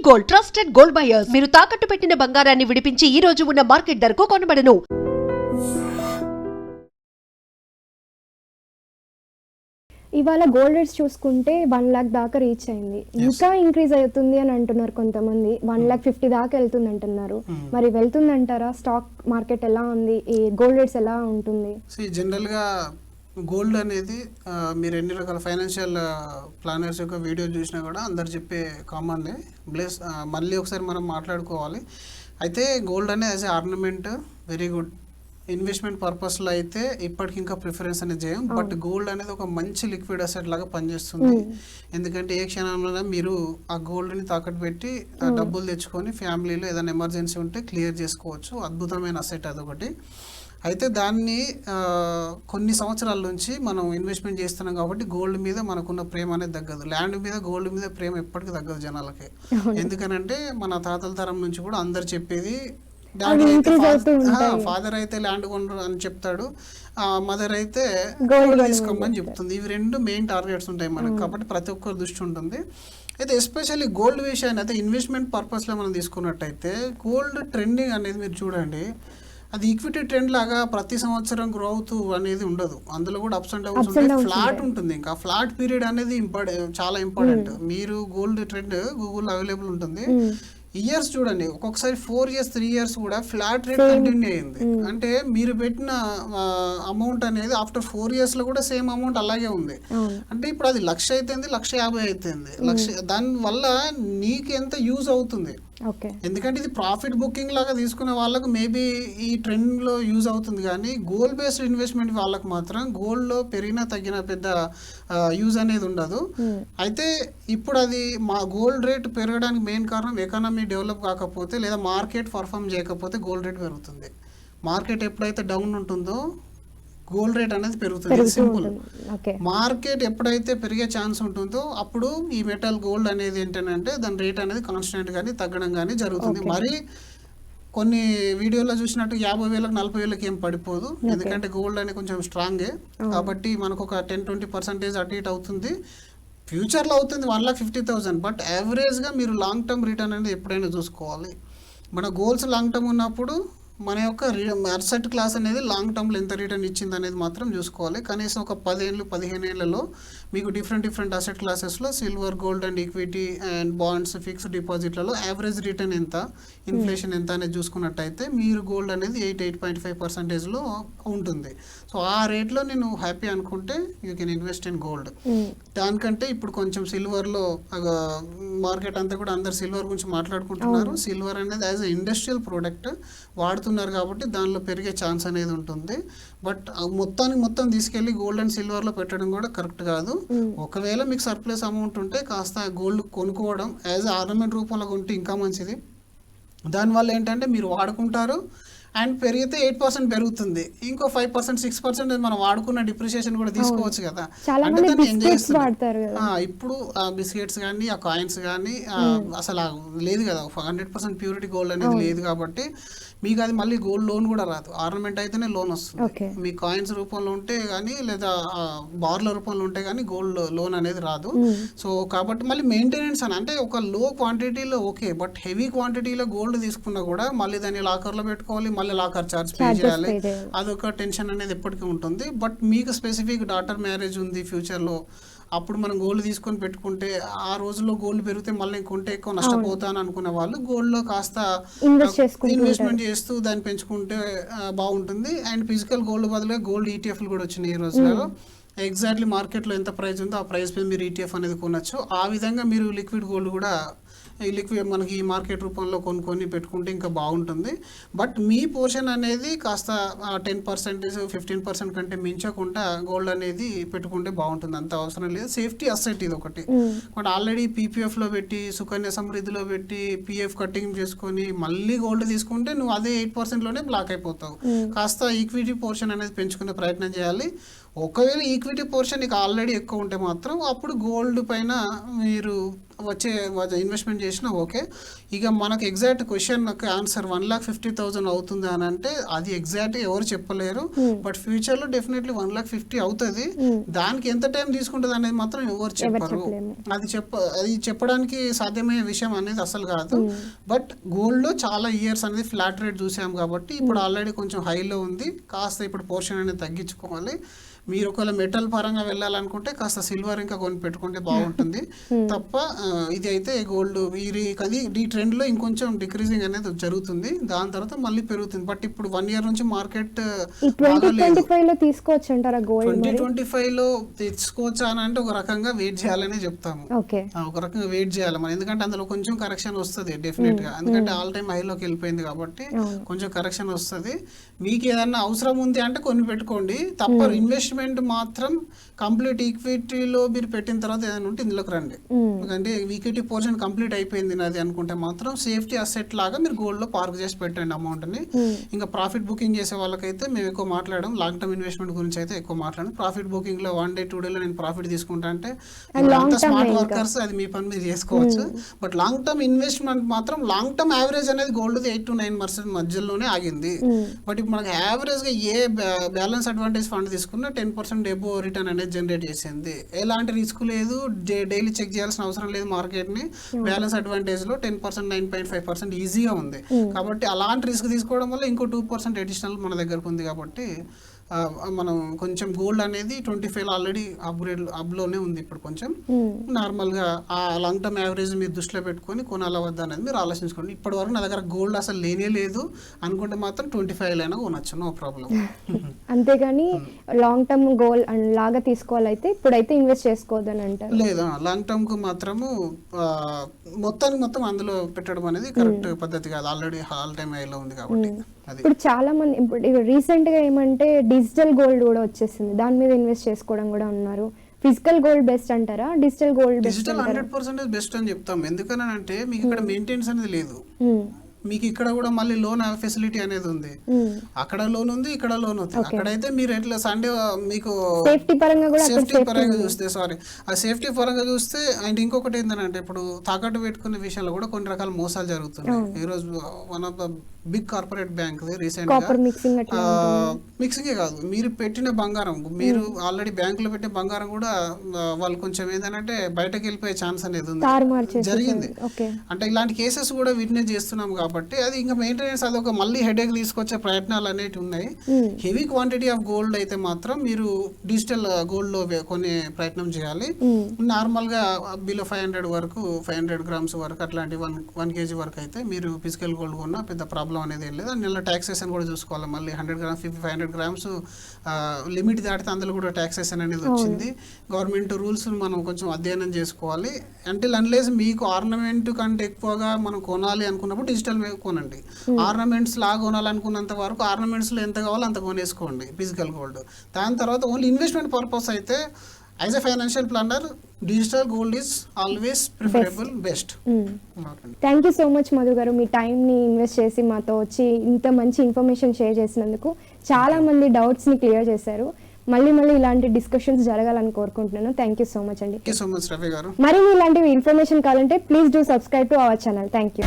Gold, trusted gold buyers. మీరు తాకట్టు పెట్టిన బంగారాన్ని విడిపించి ఈ రోజు ఉన్న మార్కెట్ ధరకు కొనబడను. ఇవాళ గోల్డ్ రేట్స్ చూసుకుంటే 1 లాక్ దాకా రీచ్ అయింది. ఇంకా ఇంక్రీజ్ అవుతుంది అని అంటున్నారు కొంతమంది. 1,50,000 దాకా వెళ్తుంది అంటున్నారు. మరి వెళ్తుందంటారా? స్టాక్ మార్కెట్ ఎలా ఉంది? ఈ గోల్డ్ రేట్స్ ఎలా ఉంటుంది? జనరల్గా గోల్డ్ అనేది మీరు ఎన్ని రకాల ఫైనాన్షియల్ ప్లానర్స్ యొక్క వీడియో చూసినా కూడా అందరు చెప్పే కామన్లే. ప్లస్ మళ్ళీ ఒకసారి మనం మాట్లాడుకోవాలి. అయితే గోల్డ్ అనేది as a ornament very good. Investment పర్పస్లో అయితే ఇప్పటికి ఇంకా ప్రిఫరెన్స్ అనేది చేయం. బట్ గోల్డ్ అనేది ఒక మంచి లిక్విడ్ అసెట్ లాగా పనిచేస్తుంది. ఎందుకంటే ఏ క్షణంలో మీరు ఆ గోల్డ్ని తాకట్టు పెట్టి డబ్బులు తెచ్చుకొని ఫ్యామిలీలో ఏదైనా ఎమర్జెన్సీ ఉంటే క్లియర్ చేసుకోవచ్చు. అద్భుతమైన అసెట్ అదొకటి. అయితే దాన్ని కొన్ని సంవత్సరాల నుంచి మనం ఇన్వెస్ట్మెంట్ చేస్తున్నాం కాబట్టి గోల్డ్ మీద మనకున్న ప్రేమ అనేది తగ్గదు. ల్యాండ్ మీద గోల్డ్ మీద ప్రేమ ఎప్పటికీ తగ్గదు జనాలకి. ఎందుకనంటే మన తాతల తరం నుంచి కూడా అందరు చెప్పేది డాడీ అయితే ఫాదర్ అయితే ల్యాండ్ కొనరు అని చెప్తాడు, మదర్ అయితే గోల్డ్ తీసుకోమని చెప్తుంది. ఇవి రెండు మెయిన్ టార్గెట్స్ ఉంటాయి మనకు. కాబట్టి ప్రతి ఒక్కరు దృష్టి ఉంటుంది. అయితే ఎస్పెషల్లీ గోల్డ్ విషయాన్ని అయితే ఇన్వెస్ట్మెంట్ పర్పస్లో మనం తీసుకున్నట్టయితే గోల్డ్ ట్రెండింగ్ అనేది మీరు చూడండి, అది ఈక్విటీ ట్రెండ్ లాగా ప్రతి సంవత్సరం గ్రోత్ అనేది ఉండదు. అందులో కూడా అప్స్ అండ్ డౌన్స్ ఉంటాయి. ఫ్లాట్ ఉంటుంది. ఇంకా ఫ్లాట్ పీరియడ్ అనేది చాలా ఇంపార్టెంట్. మీరు గోల్డ్ ట్రెండ్ గూగుల్ అవైలబుల్ ఉంటుంది. ఇయర్స్ చూడండి, ఒక్కొక్కసారి 4 years 3 years కూడా ఫ్లాట్ రేట్ కంటిన్యూ అయింది. అంటే మీరు పెట్టిన అమౌంట్ అనేది ఆఫ్టర్ 4 years లో కూడా సేమ్ అమౌంట్ అలాగే ఉంది. అంటే ఇప్పుడు అది 1,00,000 అయిపోయింది, 1,50,000 అయిపోయింది. దాని వల్ల నీకు ఎంత యూజ్ అవుతుంది? ఎందుకంటే ఇది ప్రాఫిట్ బుకింగ్ లాగా తీసుకునే వాళ్ళకు మేబీ ఈ ట్రెండ్ లో యూజ్ అవుతుంది. కానీ గోల్డ్ బేస్డ్ ఇన్వెస్ట్మెంట్ వాళ్ళకు మాత్రం గోల్డ్ లో పెరిగినా తగ్గిన పెద్ద యూజ్ అనేది ఉండదు. అయితే ఇప్పుడు అది మా గోల్డ్ రేట్ పెరగడానికి మెయిన్ కారణం ఎకానమీ డెవలప్ కాకపోతే లేదా మార్కెట్ పర్ఫామ్ చేయకపోతే గోల్డ్ రేట్ పెరుగుతుంది. మార్కెట్ ఎప్పుడైతే డౌన్ ఉంటుందో గోల్డ్ రేట్ అనేది పెరుగుతుంది. సింపుల్. మార్కెట్ ఎప్పుడైతే పెరిగే ఛాన్స్ ఉంటుందో అప్పుడు ఈ మెటల్ గోల్డ్ అనేది ఏంటంటే దాని రేట్ అనేది కాన్స్టెంట్ కానీ తగ్గడం కానీ జరుగుతుంది. మరి కొన్ని వీడియోలో చూసినట్టు 50,000 40,000 ఏం పడిపోదు. ఎందుకంటే గోల్డ్ అనేది కొంచెం స్ట్రాంగే. కాబట్టి మనకు ఒక 10-20% అటు ఇటు అవుతుంది. ఫ్యూచర్లో అవుతుంది 1,50,000. బట్ యావరేజ్గా మీరు లాంగ్ టర్మ్ రిటర్న్ అనేది ఎప్పుడైనా చూసుకోవాలి. మన గోల్స్ లాంగ్ టర్మ్ ఉన్నప్పుడు మన యొక్క అసెట్ క్లాస్ అనేది లాంగ్ టర్మ్లో ఎంత రిటర్న్ ఇచ్చింది అనేది మాత్రం చూసుకోవాలి. కనీసం ఒక 10 ఏళ్ళు 15 ఏళ్లలో మీకు డిఫరెంట్ అసెట్ క్లాసెస్లో silver, gold and equity and bonds, fixed డిపాజిట్లలో యావరేజ్ రిటర్న్ ఎంత, ఇన్ఫ్లేషన్ ఎంత అనేది చూసుకున్నట్టయితే మీరు గోల్డ్ అనేది 8.5%లో ఉంటుంది. సో ఆ రేట్లో నేను హ్యాపీ అనుకుంటే you can invest in gold. దానికంటే ఇప్పుడు కొంచెం సిల్వర్లో మార్కెట్ అంతా కూడా అందరు సిల్వర్ గురించి మాట్లాడుకుంటున్నారు. సిల్వర్ అనేది యాజ్ ఎ ఇండస్ట్రియల్ ప్రోడక్ట్ వాడుతున్నారు కాబట్టి దానిలో పెరిగే ఛాన్స్ అనేది ఉంటుంది. బట్ మొత్తం తీసుకెళ్లి గోల్డ్ అండ్ సిల్వర్లో పెట్టడం కూడా కరెక్ట్ కాదు. ఒకవేళ మీకు సర్ప్లస్ అమౌంట్ ఉంటే కాస్త గోల్డ్ కొనుక్కోవడం యాజ్ ఆర్నమెంట్ రూపంలో ఉంటే ఇంకా మంచిది. దానివల్ల ఏంటంటే మీరు వాడుకుంటారు అండ్ పెరిగితే 8% పెరుగుతుంది. ఇంకో 5% 6% మనం వాడుకున్న డిప్రిషియేషన్ కూడా తీసుకోవచ్చు కదా. అంటే దాన్ని ఎంజాయ్ చేస్తారు. ఇప్పుడు ఆ బిస్కెట్స్ కానీ ఆ కాయిన్స్ కానీ అసలు లేదు కదా, 100% ప్యూరిటీ గోల్డ్ అనేది లేదు. కాబట్టి మీకు అది మళ్ళీ గోల్డ్ లోన్ కూడా రాదు. ఆర్నమెంట్ అయితేనే లోన్ వస్తుంది. మీ కాయిన్స్ రూపంలో ఉంటే కానీ లేదా బార్ల రూపంలో ఉంటే కానీ గోల్డ్ లోన్ అనేది రాదు. సో కాబట్టి మళ్ళీ మెయింటెనెన్స్ అంటే ఒక లో క్వాంటిటీలో ఓకే, బట్ హెవీ క్వాంటిటీలో గోల్డ్ తీసుకున్నా కూడా మళ్ళీ దాన్ని లాకర్లో పెట్టుకోవాలి, మళ్ళీ లాకర్ ఛార్జ్ పే చేయాలి. అదొక టెన్షన్ అనేది ఎప్పటికీ ఉంటుంది. బట్ మీకు స్పెసిఫిక్ డాటర్ మ్యారేజ్ ఉంది ఫ్యూచర్లో, అప్పుడు మనం గోల్డ్ తీసుకొని పెట్టుకుంటే ఆ రోజుల్లో గోల్డ్ పెరిగితే మళ్ళీ కొంటే ఎక్కువ నష్టపోతాను అనుకునే వాళ్ళు గోల్డ్లో కాస్త ఇన్వెస్ట్మెంట్ చేస్తూ దాన్ని పెంచుకుంటే బాగుంటుంది. అండ్ ఫిజికల్ గోల్డ్ బదులుగా గోల్డ్ ఈటీఎఫ్లు కూడా వచ్చినాయి ఈ రోజులలో. ఎగ్జాక్ట్లీ మార్కెట్లో ఎంత ప్రైస్ ఉందో ఆ ప్రైస్ మీద మీరు ఈటీఎఫ్ అనేది కొనొచ్చు. ఆ విధంగా మీరు లిక్విడ్ గోల్డ్ కూడా ఈ లిక్విడ్ మనకి ఈ మార్కెట్ రూపంలో కొనుక్కొని పెట్టుకుంటే ఇంకా బాగుంటుంది. బట్ మీ పోర్షన్ అనేది కాస్త 10% 15% కంటే మించకుండా గోల్డ్ అనేది పెట్టుకుంటే బాగుంటుంది. అంత అవసరం లేదు. సేఫ్టీ అసెట్ ఇది ఒకటి. బట్ ఆల్రెడీ పీపీఎఫ్లో పెట్టి సుకన్య సమృద్ధిలో పెట్టి పిఎఫ్ కటింగ్ చేసుకొని మళ్ళీ గోల్డ్ తీసుకుంటే నువ్వు అదే 8%లోనే బ్లాక్ అయిపోతావు. కాస్త ఈక్విటీ పోర్షన్ అనేది పెంచుకునే ప్రయత్నం చేయాలి. ఒకవేళ ఈక్విటీ పోర్షన్ నీకు ఆల్రెడీ ఎక్కువ ఉంటే మాత్రం అప్పుడు గోల్డ్ పైన మీరు వచ్చే ఇన్వెస్ట్మెంట్ చేసినా ఓకే. ఇక మనకు ఎగ్జాక్ట్ క్వశ్చన్ ఆన్సర్ 1,50,000 అవుతుంది అని అంటే అది ఎగ్జాక్ట్ ఎవరు చెప్పలేరు. బట్ ఫ్యూచర్ లో డెఫినెట్లీ 1,50,000 అవుతుంది. దానికి ఎంత టైం తీసుకుంటుంది అనేది మాత్రం ఎవరు చెప్పరు. అది చెప్పడానికి సాధ్యమయ్యే విషయం అనేది అసలు కాదు. బట్ గోల్డ్ లో చాలా ఇయర్స్ అనేది ఫ్లాట్ రేట్ చూసాం కాబట్టి ఇప్పుడు ఆల్రెడీ కొంచెం హైలో ఉంది. కాస్త ఇప్పుడు పోర్షన్ అనేది తగ్గించుకోవాలి. మీరు ఒకవేళ మెటల్ పరంగా వెళ్ళాలనుకుంటే కాస్త సిల్వర్ ఇంకా కొని పెట్టుకుంటే బాగుంటుంది తప్ప ఇది అయితే గోల్డ్ ఈ ట్రెండ్ లో ఇంకొంచెం డిక్రీజింగ్ అనేది జరుగుతుంది. దాని తర్వాత మళ్ళీ పెరుగుతుంది. బట్ ఇప్పుడు 1 year నుంచి మార్కెట్ 2025 లో తీసుకోవచ్చా అని అంటే ఒక రకంగా వెయిట్ చేయాలని చెప్తాము. ఒక రకంగా వెయిట్ చేయాలి మనం, ఎందుకంటే అందులో కొంచెం కరెక్షన్ వస్తుంది డెఫినెట్ గా. ఎందుకంటే ఆల్ టైమ్ హైలోకి వెళ్ళిపోయింది కాబట్టి కొంచెం కరెక్షన్ వస్తుంది. మీకు ఏదన్నా అవసరం ఉంది అంటే కొన్ని పెట్టుకోండి తప్ప ఇన్వెస్ట్మెంట్ మాత్రం కంప్లీట్ ఈక్విటీలో మీరు పెట్టిన తర్వాత ఏదైనా ఉంటే ఇందులోకి రండి. ఎందుకంటే ఈక్విటీ పోర్షన్ కంప్లీట్ అయిపోయింది నాది అనుకుంటే మాత్రం సేఫ్టీ అసెట్ లాగా మీరు గోల్డ్ లో పార్క్ చేసి పెట్టండి అమౌంట్ ని. ఇంకా ప్రాఫిట్ బుకింగ్ చేసే వాళ్ళకైతే మేము ఎక్కువ మాట్లాడడం, లాంగ్ టర్మ్ ఇన్వెస్ట్మెంట్ గురించి అయితే ఎక్కువ మాట్లాడడం. ప్రాఫిట్ బుకింగ్ లో 1 day 2 day లో నేను ప్రాఫిట్ తీసుకుంటా అంటే స్మార్ట్ వర్కర్స్ అది మీ పని మీరు చేసుకోవచ్చు. బట్ లాంగ్ టర్మ్ ఇన్వెస్ట్మెంట్ మాత్రం లాంగ్ టర్మ్ యావరేజ్ అనేది గోల్డ్ 8 to 9% మధ్యలోనే ఆగింది. బట్ ఇప్పుడు మనకి యావరేజ్ గా ఏ బ్యాలెన్స్ అడ్వాంటేజ్ ఫండ్ తీసుకున్నా 10% ఎబో రిటర్న్ అనేది జనరేట్ చేసింది. ఎలాంటి రిస్క్ లేదు, డైలీ చెక్ చేయాల్సిన అవసరం లేదు మార్కెట్ ని. బ్యాలెన్స్ అడ్వాంటేజ్ లో 10% 9.5% ఈజీగా ఉంది. కాబట్టి అలాంటి రిస్క్ తీసుకోవడం వల్ల ఇంకో 2% అడిషనల్ మన దగ్గరకు ఉంది. కాబట్టి మనం కొంచెం గోల్డ్ అనేది 25 ఆల్రెడీ అబ్లోనే ఉంది. ఇప్పుడు కొంచెం నార్మల్ గా ఆ లాంగ్ టర్మ్ యావరేజ్ మీరు దృష్టిలో పెట్టుకొని కొనాలా వద్దా అనేది మీరు ఆలోచించుకోండి. ఇప్పటి వరకు నా దగ్గర గోల్డ్ అసలు లేనే లేదు అనుకుంటే మాత్రం 25 అయినా కొనొచ్చు, నో ప్రాబ్లం. అంతేగాని లాంగ్ టర్మ్ గోల్ లాగా తీసుకోవాలైతే ఇప్పుడైతే ఇన్వెస్ట్ చేసుకోవద్దని అంటారు. లేదా లాంగ్ టర్మ్ కు మాత్రము మొత్తం అందులో పెట్టడం అనేది కరెక్ట్ పద్ధతి కాదు. ఆల్రెడీ ఆల్ టైమ్ హైలో ఉంది కాబట్టి. ఇప్పుడు చాలా మంది ఇప్పుడు రీసెంట్ గా ఏమంటే డిజిటల్ గోల్డ్ కూడా వచ్చేసింది, దాని మీద ఇన్వెస్ట్ చేసుకోవడం కూడా ఉన్నారు. ఫిజికల్ గోల్డ్ బెస్ట్ అంటారా, digital gold best? Digital 100% best అని చెప్తాం. ఎందుకని అంటే మీకు ఇక్కడ మెయింటెనెన్స్ అనేది లేదు. మీకు ఇక్కడ కూడా మళ్ళీ లోన్ ఫెసిలిటీ అనేది ఉంది. అక్కడ లోన్ ఉంది, ఇక్కడ లోన్ ఉంది. అక్కడైతే మీరు ఎట్లా సండే మీకు సేఫ్టీ పరంగా చూస్తే ఆ సేఫ్టీ పరంగా చూస్తే అండ్ ఇంకొకటి ఏంటంటే ఇప్పుడు తాకట్టు పెట్టుకునే విషయంలో కూడా కొన్ని రకాల మోసాలు జరుగుతున్నాయి. ఈ రోజు one of the big corporate bank recent గా మిక్సింగే కాదు, మీరు పెట్టిన బంగారం, మీరు ఆల్రెడీ బ్యాంకులో పెట్టిన బంగారం కూడా వాళ్ళు కొంచెం ఏంటంటే బయటకు వెళ్ళిపోయే ఛాన్స్ అనేది ఉంది, జరిగింది. అంటే ఇలాంటి కేసెస్ కూడా విట్నెస్ చేస్తున్నాం కాబట్టి అది ఇంకా మెయింటెనెన్స్ అది ఒక మళ్ళీ హెడేక్ తీసుకొచ్చే ప్రయత్నాలు అనేవి ఉన్నాయి. హెవీ క్వాంటిటీ ఆఫ్ గోల్డ్ అయితే మాత్రం మీరు డిజిటల్ గోల్డ్ లో కొనే ప్రయత్నం చేయాలి. నార్మల్ గా బిలో 500 వరకు 500 grams వరకు అట్లాంటి 1 kg వరకు అయితే మీరు ఫిజికల్ గోల్డ్ కొన్నా పెద్ద ప్రాబ్లం అనేది ఏం లేదు. అందులో టాక్సేషన్ కూడా చూసుకోవాలి. మళ్ళీ 100 grams 500 grams లిమిట్ దాటితే అందులో కూడా టాక్సేషన్ అనేది వచ్చింది. గవర్నమెంట్ రూల్స్ మనం కొంచెం అధ్యయనం చేసుకోవాలి. అంటే అన్లెస్ మీకు ఆర్నమెంట్ కంటే ఎక్కువగా మనం కొనాలి అనుకున్నప్పుడు డిజిటల్ కొనండి. ఆర్నమెంట్స్ లాగా కొనాలనుకున్నంత వరకు ఆర్నమెంట్స్ లో ఎంత కావాలో అంత కొనేసుకోండి ఫిజికల్ గోల్డ్. దాని తర్వాత ఓన్లీ ఇన్వెస్ట్మెంట్ పర్పస్ అయితే as a financial planner digital gold is always preferable best. Thank you so much Madhu గారు, మీ టైంని ఇన్వెస్ట్ చేసి మాతో వచ్చి ఇంత మంచి ఇన్ఫర్మేషన్ షేర్ చేసినందుకు. చాలా మంది డౌట్స్ని క్లియర్ చేశారు. మళ్ళీ ఇలాంటి డిస్కషన్స్ జరగాలని కోరుకుంటున్నాను. థ్యాంక్ యూ సో మచ్ అండి. Thank you so much Ravi గారు. మరిన్ని ఇలాంటివి ఇన్ఫర్మేషన్ కావాలంటే please do subscribe to our channel. Thank you.